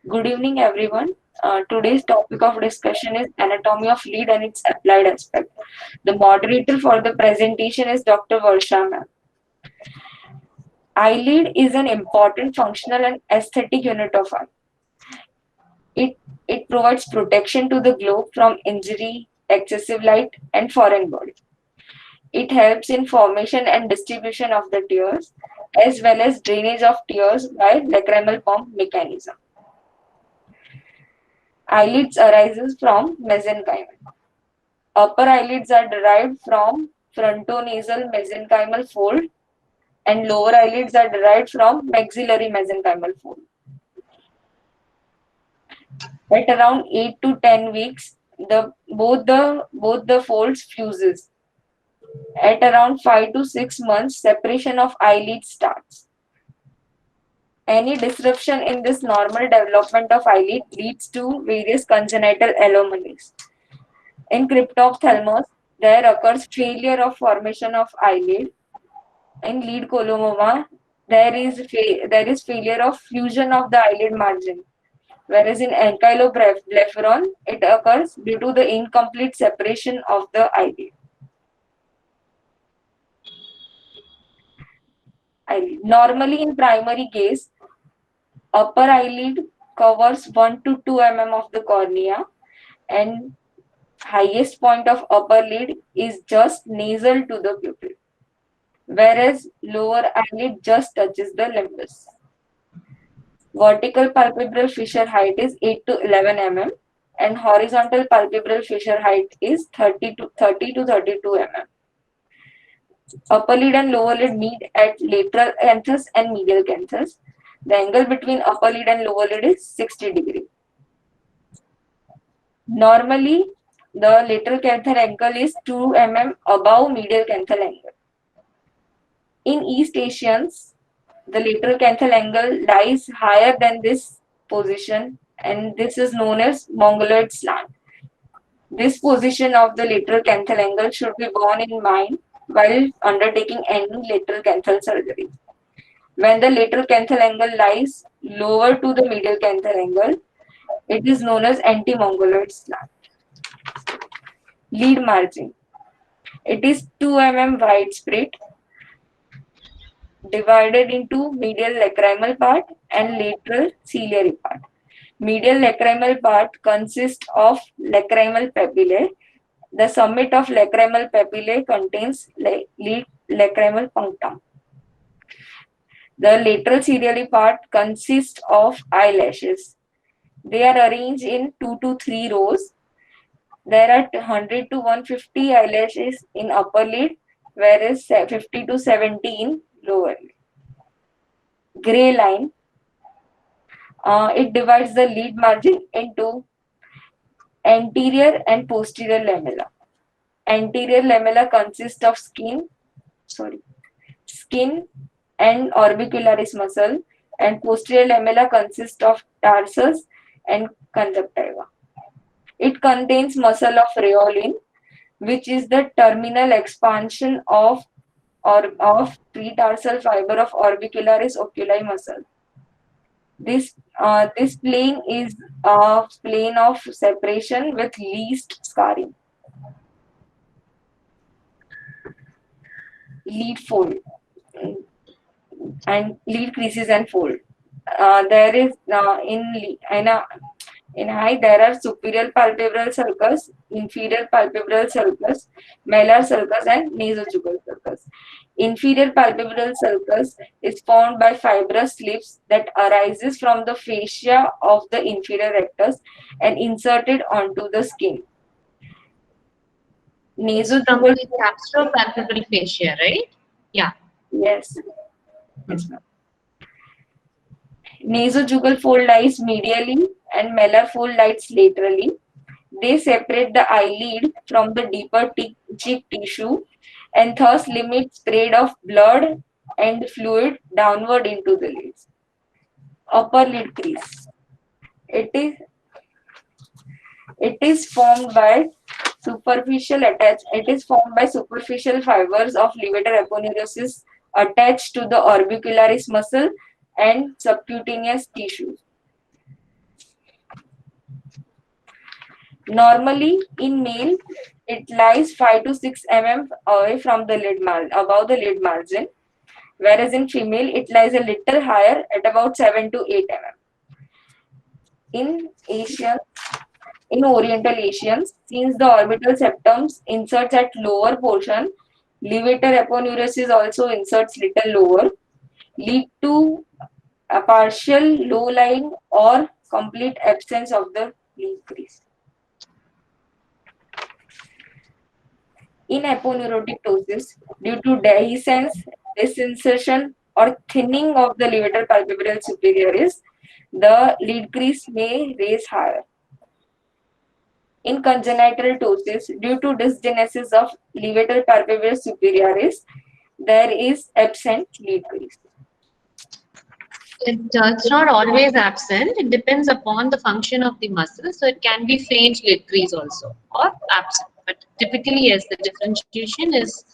Good evening, everyone. Today's topic of discussion is anatomy of lead and its applied aspect. The moderator for the presentation is Dr. Varsha ma'am. Eyelid is an important functional and aesthetic unit of eye. It, it provides protection to the globe from injury, excessive light, and foreign body. It helps in formation and distribution of the tears, as well as drainage of tears by lacrimal pump mechanism. Eyelids arises from mesenchymal. Upper eyelids are derived from frontonasal mesenchymal fold and lower eyelids are derived from maxillary mesenchymal fold. At around 8 to 10 weeks, both the folds fuses. At around 5 to 6 months, separation of eyelids starts. Any disruption in this normal development of eyelid leads to various congenital anomalies. In cryptophthalmos, there occurs failure of formation of eyelid. In lead coloboma, there is failure of fusion of the eyelid margin, whereas in ankyloblepharon, it occurs due to the incomplete separation of the eyelid. Normally, in primary gaze, upper eyelid covers 1 to 2 mm of the cornea, and highest point of upper lid is just nasal to the pupil, whereas lower eyelid just touches the limbus. Vertical palpebral fissure height is 8 to 11 mm and horizontal palpebral fissure height is 30 to 32 mm. Upper lid and lower lid meet at lateral canthus and medial canthus. The angle between upper lid and lower lid is 60 degree. Normally, the lateral canthal angle is 2 mm above medial canthal angle. In East Asians, the lateral canthal angle lies higher than this position, and this is known as mongoloid slant. This position of the lateral canthal angle should be borne in mind while undertaking any lateral canthal surgery. When the lateral canthal angle lies lower to the medial canthal angle, it is known as anti-mongoloid slant. Lead margin. It is 2 mm widespread, divided into medial lacrimal part and lateral ciliary part. Medial lacrimal part consists of lacrimal papillae. The summit of lacrimal papillae contains lacrimal punctum. The lateral ciliary part consists of eyelashes. They are arranged in 2 to 3 rows. There are 100 to 150 eyelashes in upper lid, whereas 50 to 70 in lower lid. Gray line. It divides the lead margin into anterior and posterior lamella. Anterior lamella consists of skin and orbicularis muscle, and posterior lamella consists of tarsus and conjunctiva. It contains muscle of Reolin, which is the terminal expansion of pretarsal fiber of orbicularis oculi muscle. This plane is a plane of separation with least scarring. Lead fold and lead creases and fold. There is in eye there are superior palpebral sulcus, inferior palpebral sulcus, malar sulcus, and nasojugal sulcus. Inferior palpebral sulcus is formed by fibrous slits that arises from the fascia of the inferior rectus and inserted onto the skin. From Nasojugal the capsulopalpebral fascia, right? Yeah. yes. Yes, ma'am. Nasojugal fold lies medially and malar fold lies laterally. They separate the eyelid from the deeper cheek tissue and thus limit spread of blood and fluid downward into the lids. Upper lid crease. It is it is formed by superficial fibers of levator aponeurosis attached to the orbicularis muscle and subcutaneous tissues. Normally, in male, it lies 5 to 6 mm away from the above the lid margin, whereas in female, it lies a little higher at about 7 to 8 mm. In Asian, in Oriental Asians, since the orbital septums inserts at lower portion, levator aponeurosis also inserts little lower, lead to a partial low lying or complete absence of the leaf crease. In aponeurotic ptosis, due to dehiscence, disinsertion, or thinning of the levator palpebral superioris, the lead crease may raise higher. In congenital ptosis, due to dysgenesis of levator palpebral superioris, there is absent lead crease. It's not always absent. It depends upon the function of the muscle. So it can be faint lid crease also or absent. But typically, yes, the differentiation is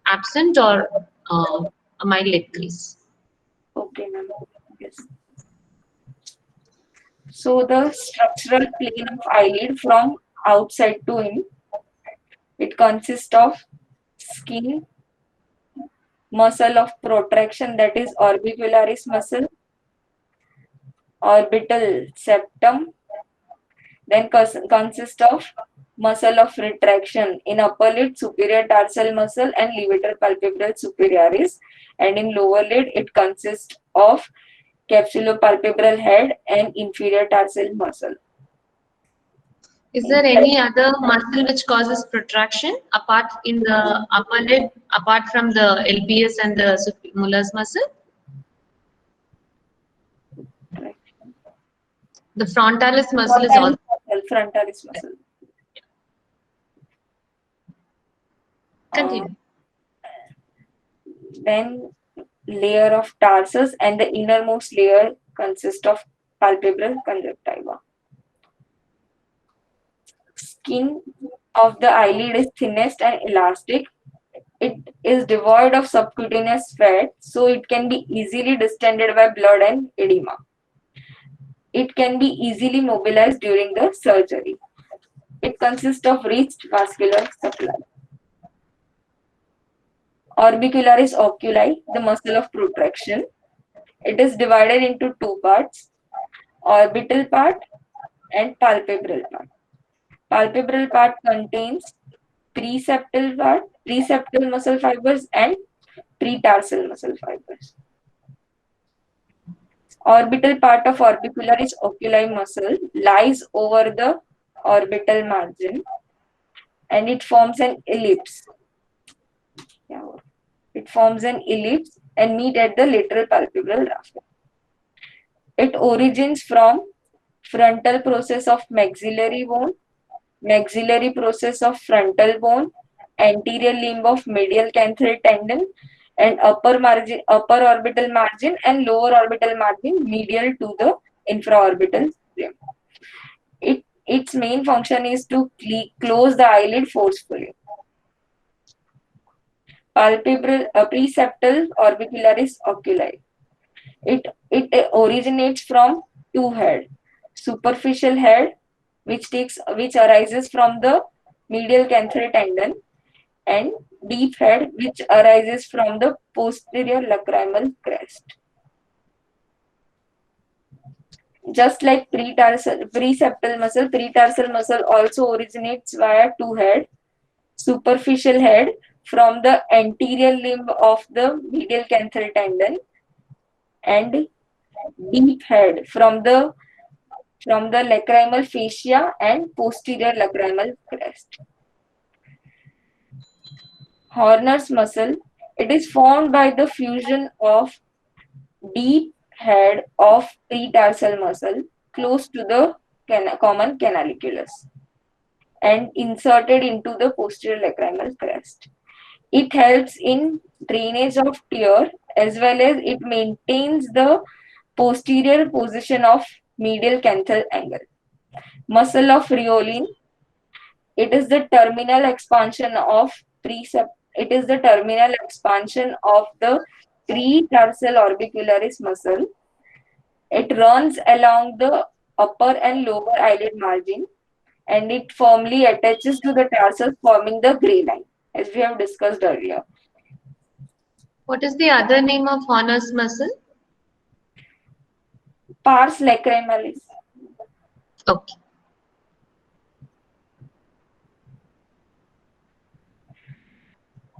absent or a mild lid crease. Okay, ma'am. Yes. So the structural plane of eyelid from outside to in, it consists of skin, muscle of protraction, that is orbicularis muscle, orbital septum, then consists of muscle of retraction in upper lid, superior tarsal muscle and levator palpebral superioris, and in lower lid it consists of capsulopalpebral head and inferior tarsal muscle. Is there any other muscle which causes protraction apart in the upper lid, apart from the LBS and the Muller's muscle? The frontalis muscle is also. Frontalis muscle. Continue. Then layer of tarsus and the innermost layer consists of palpebral conjunctiva. Skin of the eyelid is thinnest and elastic. It is devoid of subcutaneous fat, so it can be easily distended by blood and edema. It can be easily mobilized during the surgery. It consists of rich vascular supply. Orbicularis oculi, the muscle of protraction. It is divided into two parts, orbital part and palpebral part. Palpebral part contains preseptal muscle fibers and pretarsal muscle fibers. Orbital part of orbicularis oculi muscle lies over the orbital margin and it forms an ellipse. It forms an ellipse and meet at the lateral palpebral raphe. It originates from frontal process of maxillary bone, maxillary process of frontal bone, anterior limb of medial canthal tendon, and upper orbital margin and lower orbital margin medial to the infraorbital rim. Its main function is to close the eyelid forcefully. Palpebral preseptal orbicularis oculi. It originates from two head. Superficial head, which arises from the medial canthal tendon, and deep head, which arises from the posterior lacrimal crest. Just like preseptal muscle also originates via two head. Superficial head from the anterior limb of the medial canthal tendon, and deep head from the lacrimal fascia and posterior lacrimal crest. Horner's muscle, it is formed by the fusion of deep head of pretarsal muscle close to the common canaliculus and inserted into the posterior lacrimal crest. It helps in drainage of tear as well as it maintains the posterior position of medial canthal angle. Muscle of Rheolin, it is the terminal expansion of the pretarsal orbicularis muscle. It runs along the upper and lower eyelid margin and it firmly attaches to the tarsal, forming the gray line, as we have discussed earlier. What is the other name of Horner's muscle? Pars lacrimalis. Okay.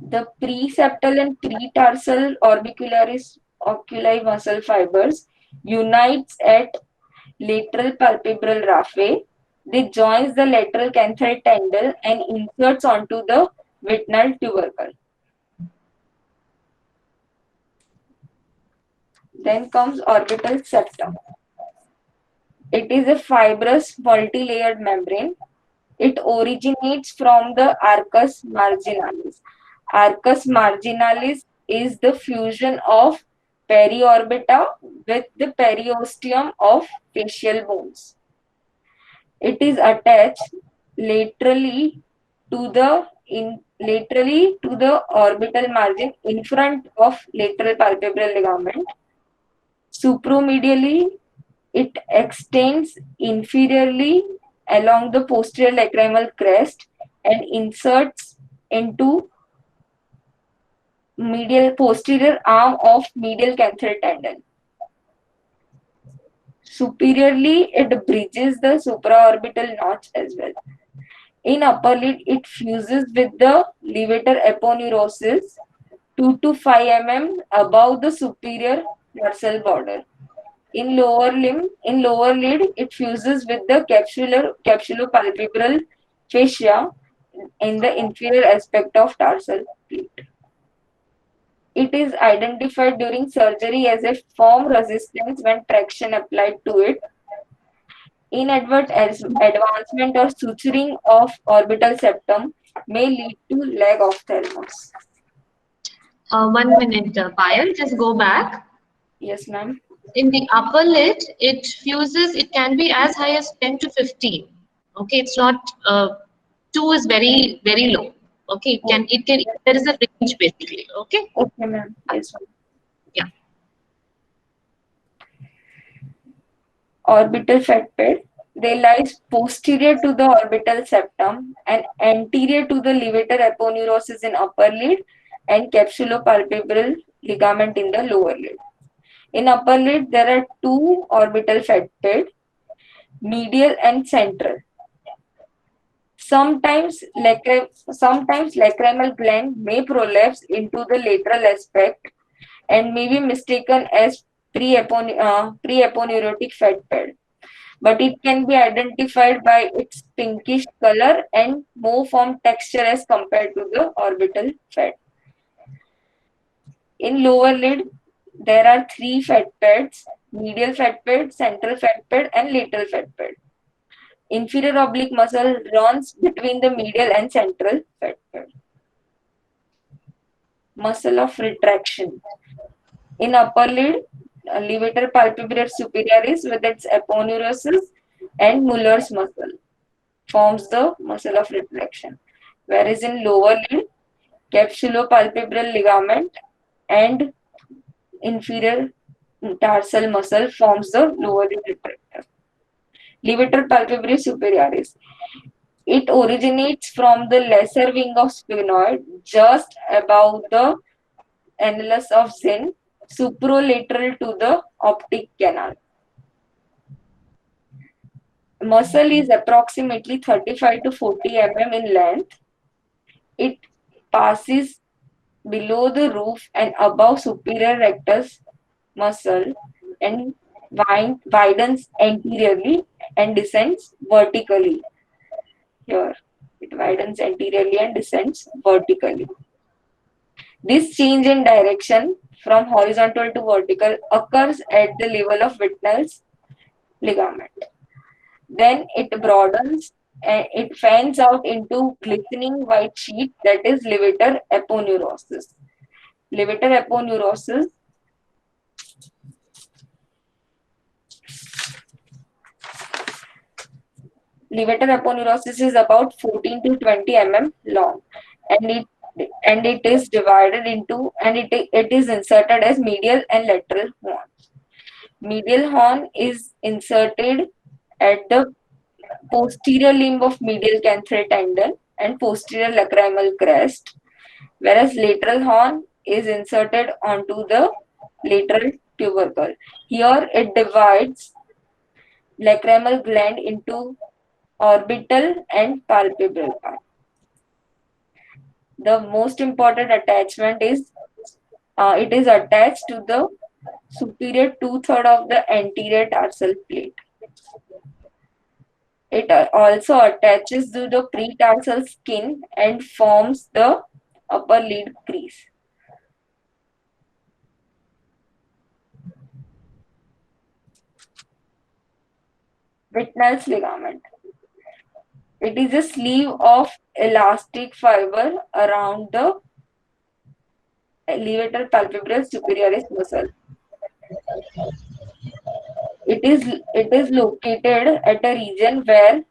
The preseptal and pretarsal orbicularis oculi muscle fibers unites at lateral palpebral raphe. They joins the lateral canthal tendon and inserts onto the Whitnall tubercle. Then comes orbital septum. It is a fibrous multi-layered membrane. It originates from the arcus marginalis. Arcus marginalis is the fusion of periorbita with the periosteum of facial bones. It is attached laterally to the orbital margin in front of lateral palpebral ligament. Supromedially, it extends inferiorly along the posterior lacrimal crest and inserts into posterior arm of medial canthal tendon. Superiorly, it bridges the supraorbital notch as well. In upper lid, it fuses with the levator aponeurosis 2 to 5 mm above the superior dorsal border. In lower lid, it fuses with the capsulopalpebral fascia in the inferior aspect of tarsal plate. It is identified during surgery as a firm resistance when traction applied to it. Inadvertent advancement or suturing of orbital septum may lead to lag ophthalmos. 1 minute, Payal, just go back. Yes, ma'am. In the upper lid, it fuses, it can be as high as 10 to 15. Okay, it's not, 2 is very, very low. Okay, there is a range basically. Okay, Okay, ma'am. Yes, ma'am. yeah. Orbital fat pad. They lie posterior to the orbital septum and anterior to the levator aponeurosis in upper lid and capsulopalpebral ligament in the lower lid. In upper lid, there are two orbital fat pads, medial and central. Sometimes lacrimal gland may prolapse into the lateral aspect and may be mistaken as pre-aponeurotic fat pad, but it can be identified by its pinkish color and more firm texture as compared to the orbital fat. In lower lid, there are three fat pads: medial fat pad, central fat pad, and lateral fat pad. Inferior oblique muscle runs between the medial and central fat pad. Muscle of retraction. In upper lid, levator palpebral superioris with its aponeurosis and Muller's muscle forms the muscle of retraction. Whereas in lower lid, capsulopalpebral ligament and inferior tarsal muscle forms the lower lid retractor. Levator palpebral superioris. It originates from the lesser wing of sphenoid just above the annulus of Zinn, supralateral to the optic canal. Muscle is approximately 35 to 40 mm in length. It passes below the roof and above superior rectus muscle and widens anteriorly and descends vertically. Here, it widens anteriorly and descends vertically. This change in direction from horizontal to vertical occurs at the level of Whitnall's ligament. Then it broadens and it fans out into glistening white sheet, that is levator aponeurosis. Levator aponeurosis is about 14 to 20 mm long, and it is divided into and it is inserted as medial and lateral horn. Medial horn is inserted at the posterior limb of medial canthal tendon, and posterior lacrimal crest, whereas lateral horn is inserted onto the lateral tubercle. Here it divides lacrimal gland into orbital and palpebral part. The most important attachment is it is attached to the superior two-third of the anterior tarsal plate. It also attaches to the pretarsal skin and forms the upper lid crease. Whitnall's ligament. It is a sleeve of elastic fiber around the levator palpebralis superioris muscle. It is located at a region where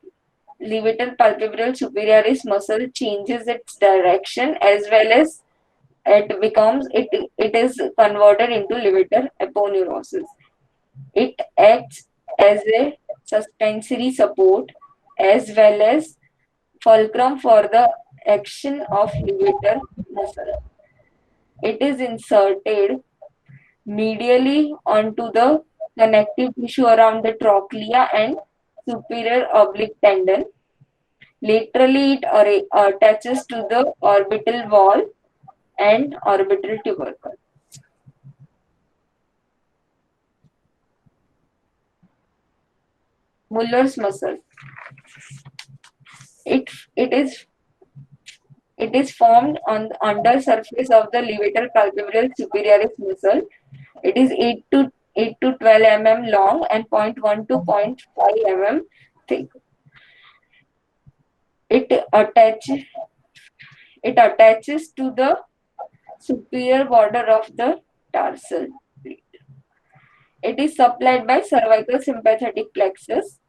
levator palpebralis superioris muscle changes its direction, as well as it is converted into levator aponeurosis. It acts as a suspensory support as well as fulcrum for the action of levator muscle. It is inserted medially onto the connective tissue around the trochlea and superior oblique tendon. Laterally, it attaches to the orbital wall and orbital tubercle. Muller's muscle. It it is it is formed on the under surface of the levator palpebralis superioris muscle. It is 8 to 12 mm long and 0.1 to 0.5 mm thick. It attach it attaches to the superior border of the tarsal plate. It is supplied by cervical sympathetic plexus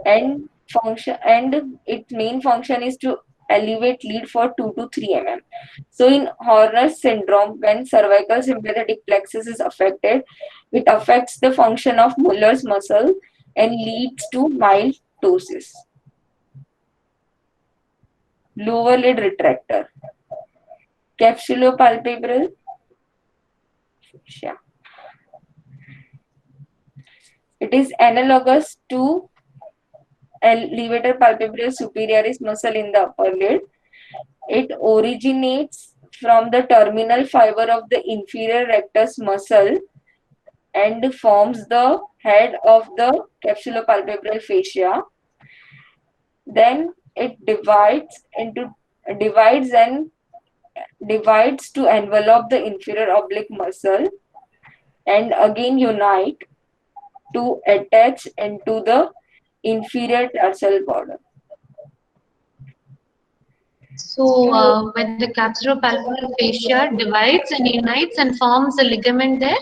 and its main function is to elevate lead for 2 to 3 mm. So in Horner syndrome, when cervical sympathetic plexus is affected, it affects the function of Muller's muscle and leads to mild ptosis. Lower lid retractor. Capsulopalpebral fascia. It is analogous to levator palpebralis superioris muscle in the upper lid. It originates from the terminal fiber of the inferior rectus muscle and forms the head of the capsulopalpebral fascia. Then it divides to envelop the inferior oblique muscle and again unite to attach into the inferior tarsal border. So when the capsulopalpebral fascia divides and unites and forms a ligament there,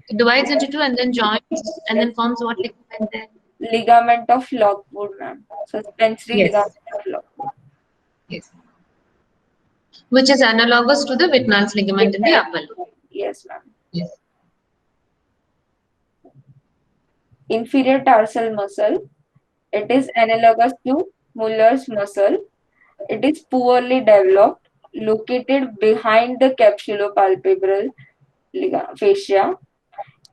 it divides into two and then joins and then forms what ligament there? Ligament of Lockwood, ma'am. Suspensory Yes. ligament of Lockwood. Yes. Which is analogous to the Whitnall's ligament in the upper lobe. Yes, ma'am. Yes. Inferior tarsal muscle. It is analogous to Muller's muscle. It is poorly developed, located behind the capsulopalpebral fascia,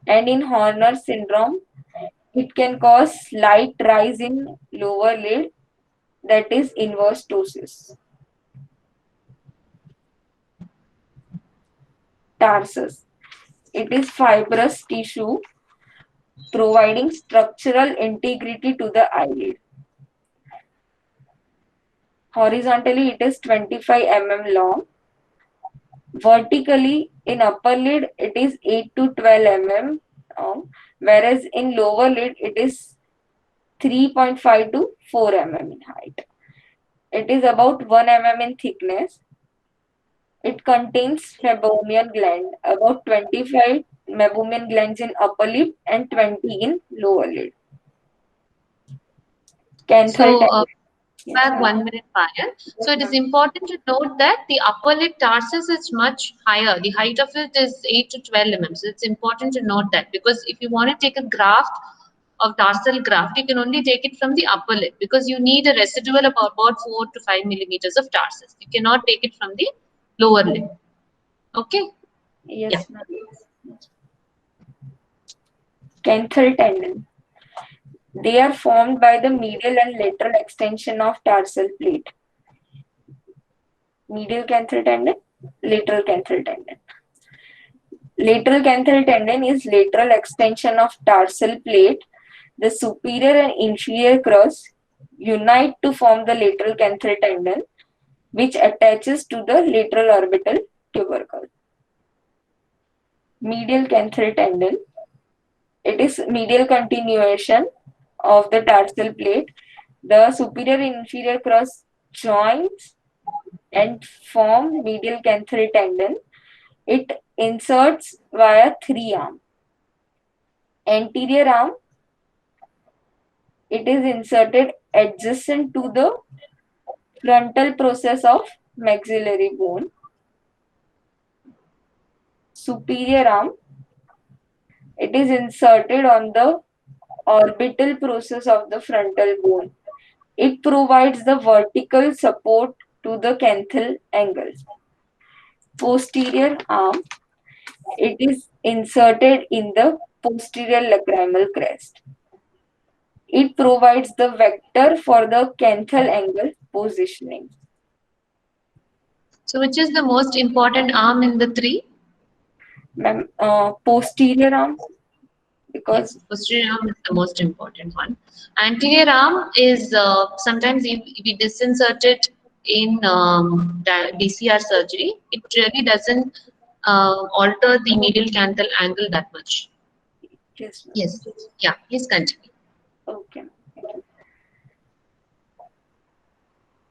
and in Horner syndrome, it can cause slight rise in lower lid, that is inverse ptosis. Tarsus. It is fibrous tissue providing structural integrity to the eyelid. Horizontally, it is 25 mm long. Vertically, in upper lid, it is 8 to 12 mm long, whereas in lower lid, it is 3.5 to 4 mm in height. It is about 1 mm in thickness. It contains meibomian gland, about 25 meibomian glands in upper lid and 20 in lower lid. Canthal tendon. Back 1 minute, Payal. So it is important to note that the upper lid tarsus is much higher. The height of it is 8 to 12 mm. So it's important to note that, because if you want to take a graft of tarsal graft, you can only take it from the upper lip because you need a residual of about 4 to 5 millimeters of tarsus. You cannot take it from the lower lip. Okay? Yeah. Yes, ma'am. Canthal tendon. They are formed by the medial and lateral extension of tarsal plate. Medial canthal tendon, lateral canthal tendon. Lateral canthal tendon is lateral extension of tarsal plate. The superior and inferior cross unite to form the lateral canthal tendon, which attaches to the lateral orbital tubercle. Medial canthal tendon. It is medial continuation of the tarsal plate. The superior and inferior cross joins and form medial canthal tendon. It inserts via 3 arm. Anterior arm, it is inserted adjacent to the frontal process of maxillary bone. Superior arm, it is inserted on the orbital process of the frontal bone. It provides the vertical support to the canthal angle. Posterior arm, it is inserted in the posterior lacrimal crest. It provides the vector for the canthal angle positioning. So which is the most important arm in the three? Posterior arm, because yes, posterior arm is the most important one. Anterior arm is sometimes if we disinsert it in DCR surgery, it really doesn't alter the medial canthal angle that much. yes, Yes. Yeah, please continue. okay.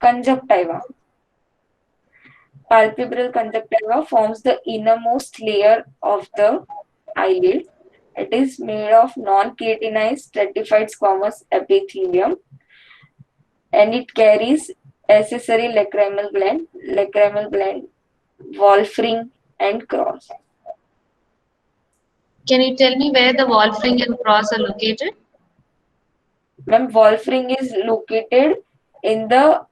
Conjunctiva. Palpebral conjunctiva forms the innermost layer of the eyelid. It is made of non-keratinized stratified squamous epithelium, and it carries accessory lacrimal gland, Wolfram and cross. Can you tell me where the Wolfram and cross are located? Ma'am, Wolfram is located in the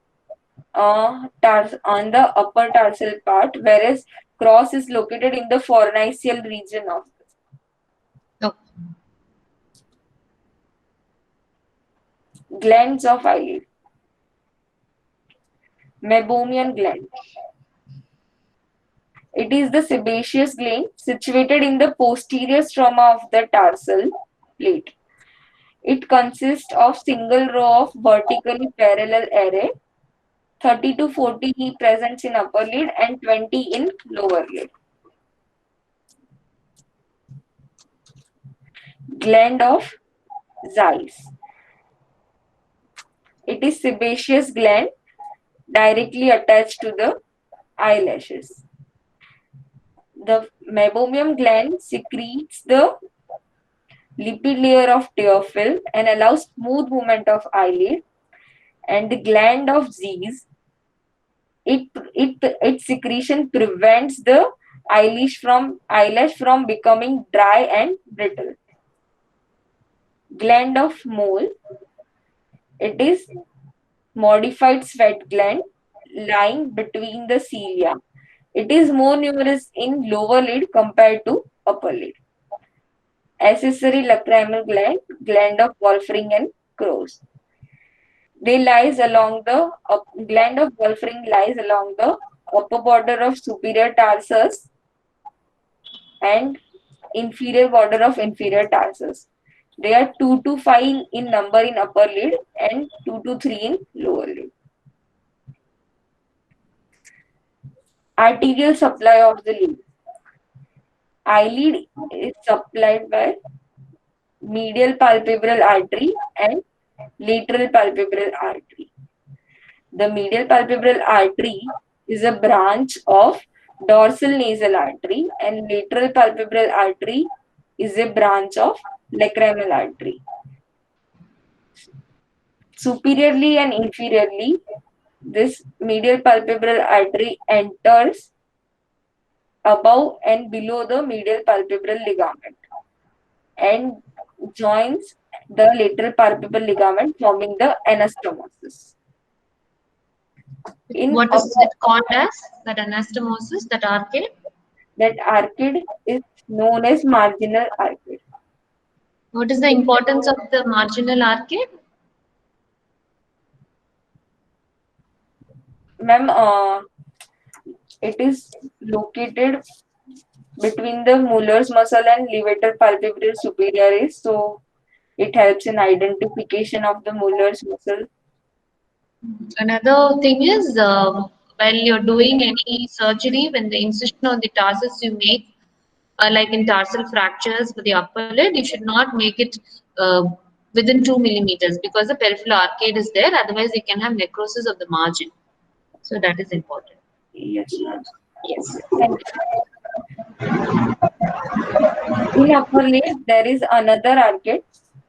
on the upper tarsal part, whereas cross is located in the fornicial region of No. Glands of eyelid. Meibomian gland. It is the sebaceous gland situated in the posterior stroma of the tarsal plate. It consists of single row of vertically parallel array, 30 to 40 present in upper lid and 20 in lower lid. Gland of Zeiss. It is sebaceous gland directly attached to the eyelashes. The meibomian gland secretes the lipid layer of tear film and allows smooth movement of eyelid. And the gland of Zeiss, its secretion prevents the eyelash from becoming dry and brittle. Gland of Mole, it is modified sweat gland lying between the cilia. It is more numerous in lower lid compared to upper lid. Accessory lacrimal gland of Wolfram and Cross. They lies along the gland of Wolfram lies along the upper border of superior tarsus and inferior border of inferior tarsus. They are 2 to 5 in number in upper lid and 2 to 3 in lower lid. Arterial supply of the lid. Eyelid is supplied by medial palpebral artery and lateral palpebral artery. The medial palpebral artery is a branch of dorsal nasal artery, and lateral palpebral artery is a branch of lacrimal artery. Superiorly and inferiorly, this medial palpebral artery enters above and below the medial palpebral ligament, and joins the lateral palpebral ligament, forming the anastomosis. What is it called as? That anastomosis, that arcade? That arcade is known as marginal arcade. What is the importance of the marginal arcade? Ma'am, it is located between the Mueller's muscle and levator palpebrae superioris. So it helps in identification of the Mueller's muscle. Another thing is when you're doing any surgery, when the incision on the tarsus you make, like in tarsal fractures for the upper lid, you should not make it within 2 millimeters because the peripheral arcade is there. Otherwise, you can have necrosis of the margin. So that is important. Yes, ma'am. Yes. Thank you. In upper lid, there is another arcade,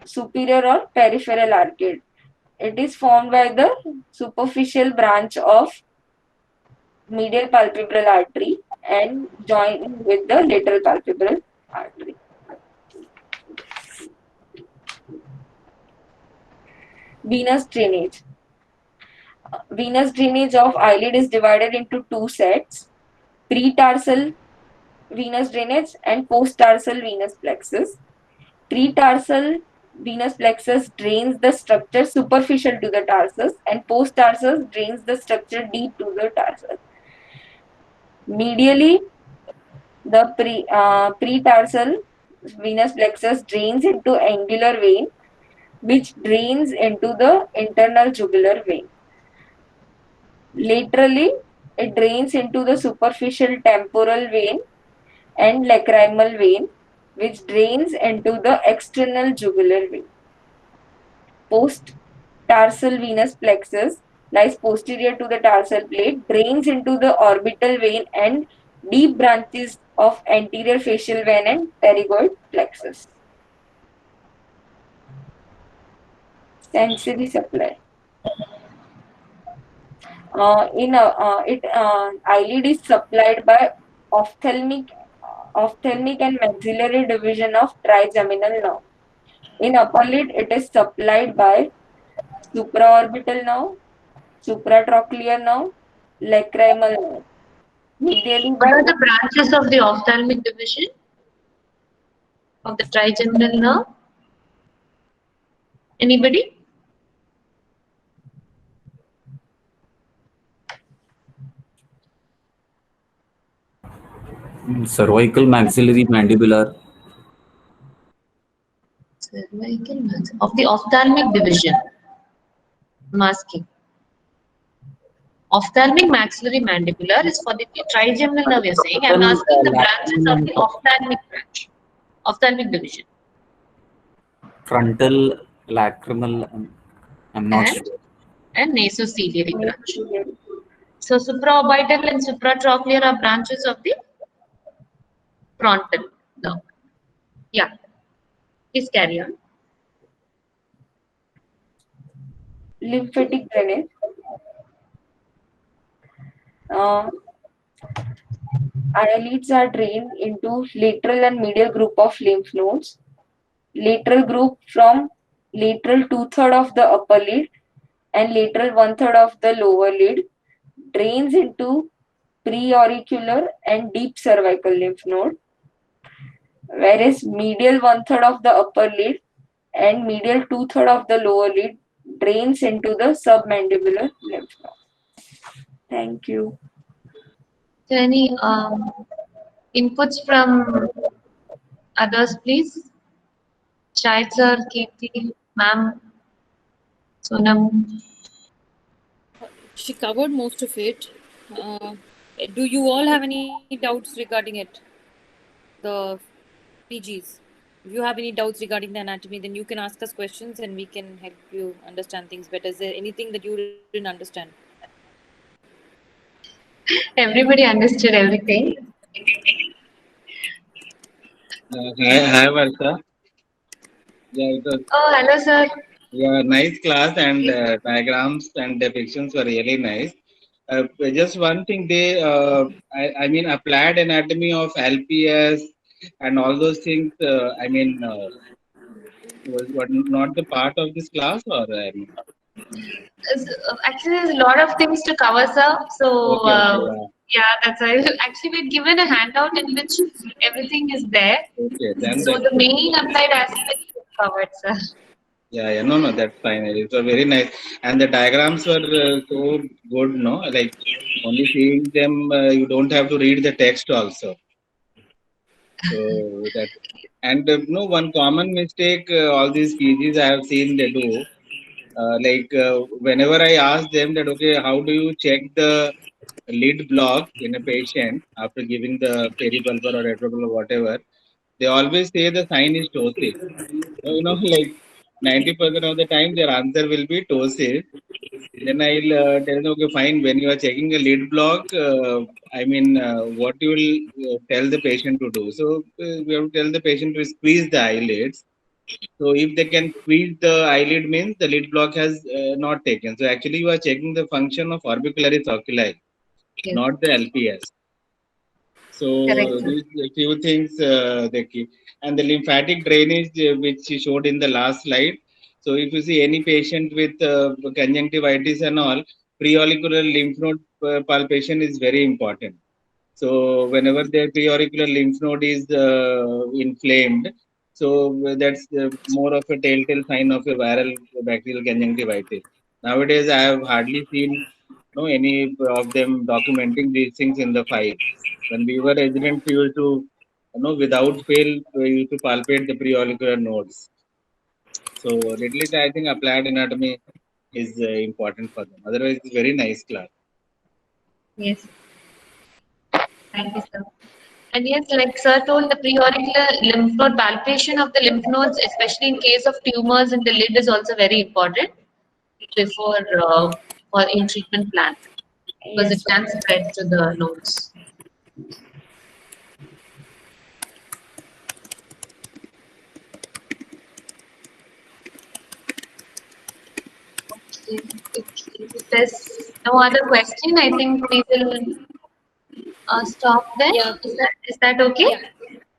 superior or peripheral arcade. It is formed by the superficial branch of medial palpebral artery and joining with the lateral palpebral artery. Venous drainage. Venous drainage of eyelid is divided into two sets: pre-tarsal venous drainage and post-tarsal venous plexus. Pre-tarsal venous plexus drains the structure superficial to the tarsus, and post-tarsal drains the structure deep to the tarsus. Medially, the pre-tarsal venous plexus drains into angular vein, which drains into the internal jugular vein. Laterally, it drains into the superficial temporal vein and lacrimal vein, which drains into the external jugular vein. Post-tarsal venous plexus lies posterior to the tarsal plate, drains into the orbital vein and deep branches of anterior facial vein and pterygoid plexus. Sensory supply. Eyelid is supplied by ophthalmic and maxillary division of trigeminal nerve. In upper lid, it is supplied by supraorbital nerve, supratrochlear nerve, lacrimal nerve. Medially What by are the branches of the ophthalmic division of the trigeminal nerve? Anybody? Cervical, maxillary, mandibular. Cervical of the ophthalmic division. I'm asking. Ophthalmic, maxillary, mandibular is for the trigeminal nerve, you're saying. I'm asking the branches of the ophthalmic branch, ophthalmic division. Frontal, lacrimal, I'm not sure. And nasociliary branch. So supraorbital and supratrochlear are branches of the frontal nerve. Yeah. Please carry on. lymphatic drainage. Eyelids are drained into lateral and medial group of lymph nodes. Lateral group from lateral 2/3 of the upper lid and lateral 1/3 of the lower lid drains into preauricular and deep cervical lymph node, whereas medial 1/3 of the upper lid and medial 2/3 of the lower lid drains into the submandibular lymph node. Thank you. So any inputs from others, please? Shahid sir, Kirti, ma'am, Sonam. She covered most of it. Do you all have any doubts regarding it? The PGs. If you have any doubts regarding the anatomy, then you can ask us questions and we can help you understand things better. Is there anything that you didn't understand? Everybody understood everything. Hi, Varsha. Yeah, it was, Oh, hello, sir. yeah, nice class and diagrams and depictions were really nice. Just one thing, I mean, applied anatomy of LPS and all those things. was what not the part of this class, or Actually, there's a lot of things to cover, sir. So, okay, okay, yeah, that's why. Actually, we're given a handout in which everything is there. okay. Then So that, the main applied aspect is covered, sir. yeah, no, no, that's fine. It was very nice, and the diagrams were so good, no? Like only seeing them, you don't have to read the text also. So that, and no, one common mistake all these PGs I have seen they do. Whenever I ask them that, okay, how do you check the lid block in a patient after giving the peribulbar or retrobulbar or whatever, they always say the sign is ptosis. So, like 90% of the time their answer will be ptosis. Then I'll tell them, okay, fine. When you are checking a lid block, what you will tell the patient to do. So we have to tell the patient to squeeze the eyelids. So if they can squeeze the eyelid, means the lid block has not taken. So actually, you are checking the function of orbicularis oculi, Yes, not the LPS. correct, So sir. these few things they keep, and the lymphatic drainage which you showed in the last slide. So if you see any patient with conjunctivitis and all, preauricular lymph node palpation is very important. So whenever their preauricular lymph node is inflamed, so that's more of a telltale sign of a viral bacterial conjunctivitis. Nowadays, I have hardly seen no any of them documenting these things in the file. When we were residents, we used to, without fail, we used to palpate the preauricular nodes. So little bit, I think applied anatomy is important for them. Otherwise, it's very nice class. Yes, thank you, sir. And yes, like sir told, the preauricular lymph node palpation of the lymph nodes, especially in case of tumors in the lid, is also very important before for in treatment plan because it Yes. can spread to the nodes. If there's no other question, I think we will stop there. Yeah. Is that okay? Yeah.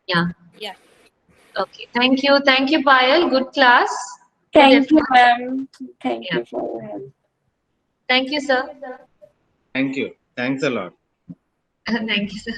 Yeah. Yeah. Okay. Thank you. Thank you, Payal. Good class. Good Thank you, effort. ma'am. Thank Yeah. you for your help. Thank you, sir. Thank you. Thanks a lot. Thank you, sir.